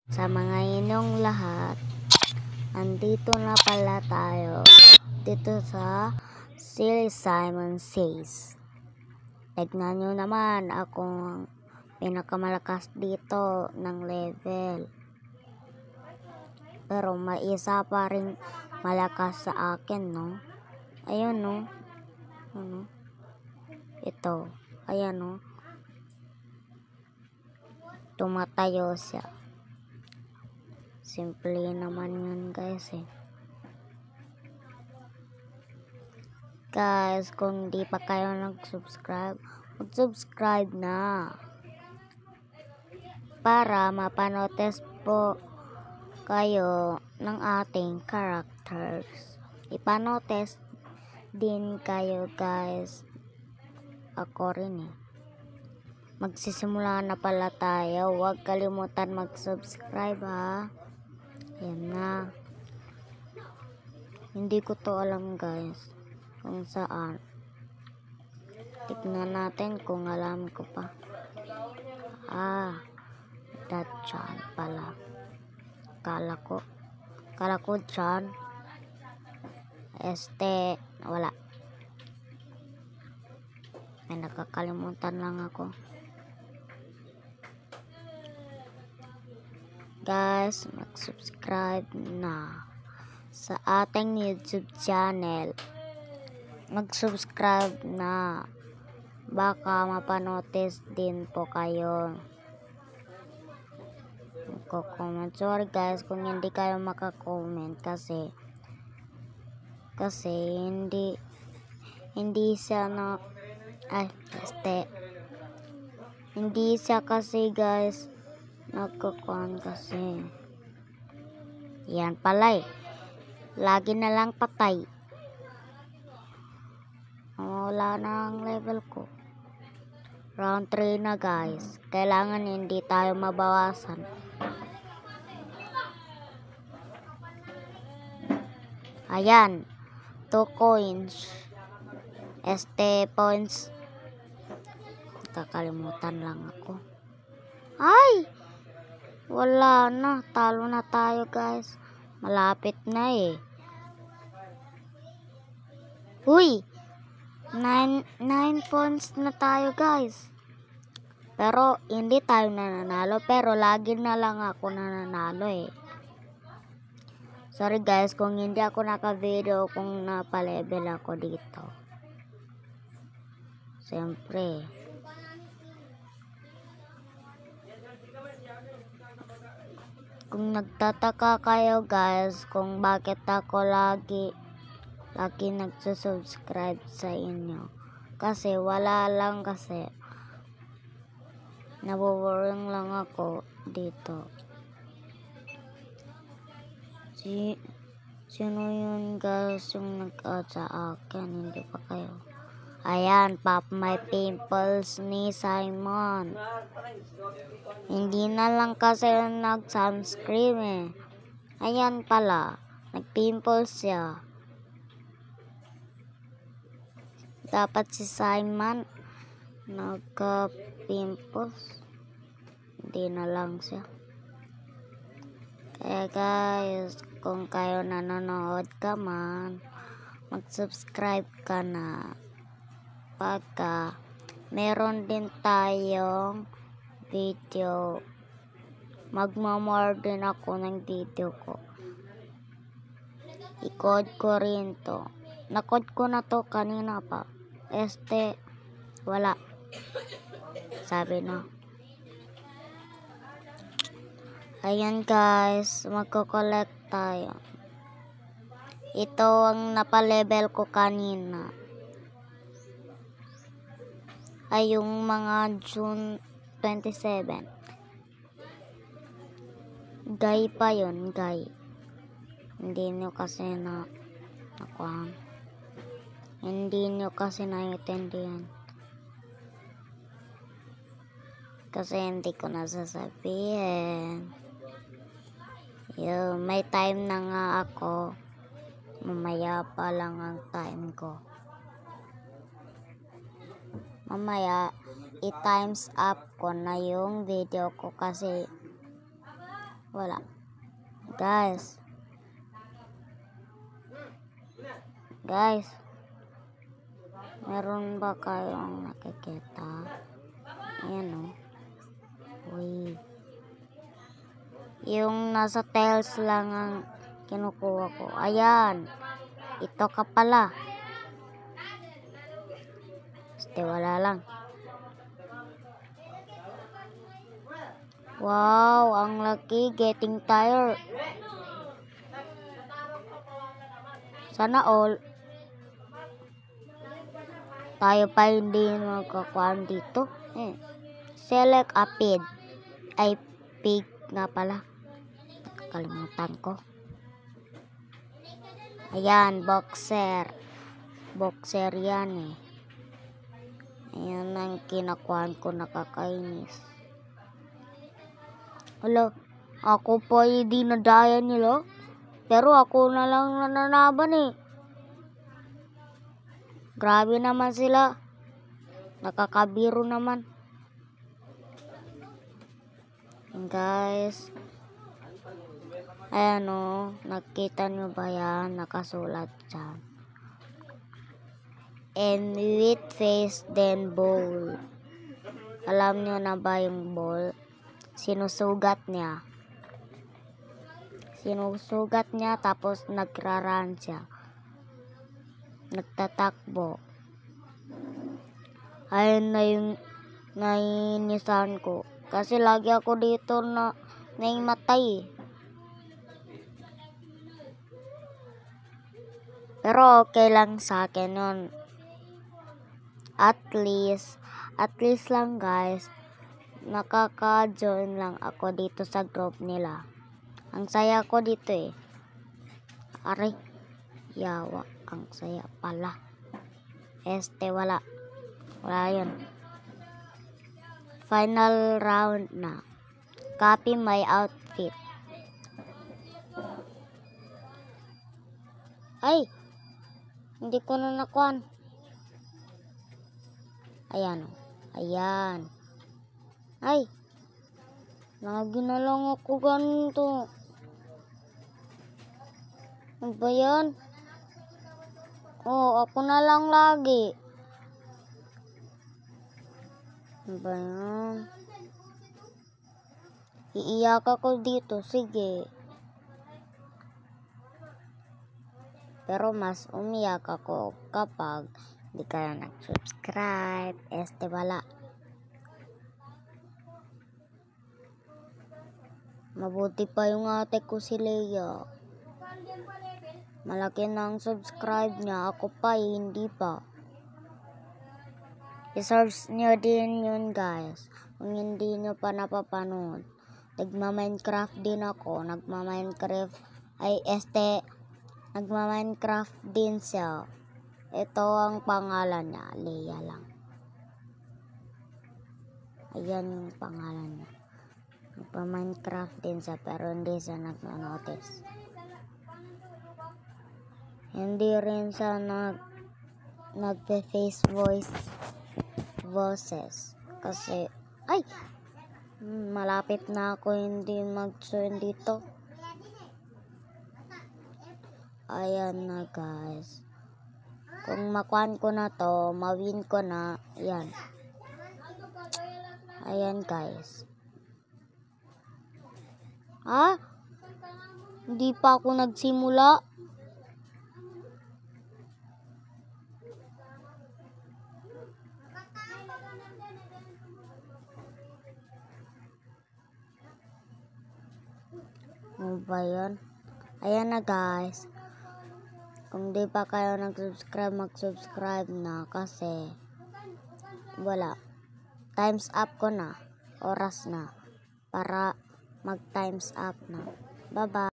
Sa mga inyong lahat, andito na pala tayo dito sa Silly Simon Says. Tignan nyo naman akong pinakamalakas dito ng level. Pero may isa pa rin malakas sa akin, no? Ayun, no? Ano? Ito. Ayan, no? Tumatayo siya. Simple naman yun, guys, eh. Guys, kung di pa kayo nag-subscribe, mag-subscribe na. Para mapanotes po kayo ng ating characters. Ipanotes din kayo, guys. Ako rin, eh. Magsisimula na pala tayo. Huwag kalimutan mag-subscribe, ha. Yan na. Hindi ko to alam, guys, kung saan. Tignan natin kung alam ko pa. Dyan pala. Kala ko dyan. Wala. May nakakalimutan lang ako. Guys, mag-subscribe na sa ating YouTube channel. Mag-subscribe na. Baka mapanotis din po kayo. Magko-comment. Sorry, guys, kung hindi kayo makakomment kasi hindi siya na hindi siya kasi, guys, nagkukuhan kasi. Yan pala, eh. Lagi na lang patay. Wala na ang level ko. Round 3 na, guys. Kailangan hindi tayo mabawasan. Ayan. 2 coins. Points. Kakalimutan lang ako. Ay! Wala na. Talo na tayo, guys. Malapit na, eh. Uy! 9 points na tayo, guys. Pero hindi tayo nananalo. Pero lagi na lang ako nananalo, eh. Sorry, guys, kung hindi ako naka-video kung napalevel ako dito. Siyempre. Kung nagtataka kayo, guys, kung bakit ako lagi nagsusubscribe sa inyo. Kasi wala lang kasi. Naboboring lang ako dito. Sino yun, guys, yung nag-add sa akin? Hindi pa kayo. Ayan, pop my pimples ni Simon. Hindi na lang kasi nag-sunscreen, eh. Ayan pala. Nag-pimples siya. Dapat si Simon nagka-pimples. Hindi na lang siya. Kaya, guys, kung kayo nanonood ka man, mag-subscribe ka na. Pagka meron din tayong video, magmamore din ako ng video ko. I-code ko rin to. Na-code ko na to kanina pa. Wala. Sabi na. Ayan, guys, magko-collect tayo. Ito ang napalevel ko kanina. Ay yung mga June 27. Gay pa yun, gay. Hindi nyo kasi hindi nyo kasi naiintindihan. Kasi hindi ko nasasabihin. May time na nga ako. Mamaya pa lang ang time ko. Mamaya, i-times up ko na yung video ko kasi Wala. Guys. Guys. Meron ba kayong nakikita? Ayan o. Uy. Yung nasa tails lang ang kinukuha ko. Ayan. Ito ka pala. Wala lang. Wow, ang laki. Getting tired. Sana all. Tayo pa hindi magkakuhaan dito. Select a pig. Ay, pig nga pala. Nakakalimutan ko. Ayan, boxer. Boxer yan eh. Ayan ang kinakuhaan ko, nakakainis. Hala, ako pa hindi nadaya nila. Pero ako na lang nananaban eh. Grabe naman sila. Nakakabiro naman. And guys. Ayan o. Nakita nyo ba yan? Nakasulat dyan. And with face then bowl. Alam nyo na ba yung bowl? Sinusugat niya. Sinusugat niya tapos nagraran siya. Nagtatakbo. Ayun na yung nainisan ko. Kasi lagi ako dito na naimatay. Pero okay lang sa akin yun. At least lang guys, nakaka-join lang ako dito sa group nila. Ang saya ko dito eh. Aray, yawa, ang saya pala. Wala. Wala yun. Final round na. Copy my outfit. Ay, hindi ko na nakuhan. Ayan o. Ayan. Ay. Lagi na lang ako ganito. Ano ba yan? Oh, ako na lang lagi. Ano ba yan? Iiyak ako dito. Sige. Pero mas umiyak ako kapag di kayo nag-subscribe. Wala. Mabuti pa yung ate ko si Leia. Malaki na ang subscribe niya. Ako pa hindi pa. I-search nyo din yun guys. Kung hindi nyo pa napapanood. Nagma-Minecraft din ako. Nagma-Minecraft din siya. Ito ang pangalan niya. Leia lang. Ayan yung pangalan niya. Nagpa-Minecraft din siya pero hindi siya nag-notice. Hindi rin siya nag-face voices. Kasi, ay! Malapit na ako hindi mag-join dito. Ayan na guys. Kung makuhan ko na to, mawin ko na. Ayan. Ayan guys. Ha? Hindi pa ako nagsimula. Ano ba yan? Ayan na guys. Kung di pa kayo nag-subscribe, mag-subscribe na kasi wala. Times up ko na. Oras na. Para mag-times up na. Bye-bye.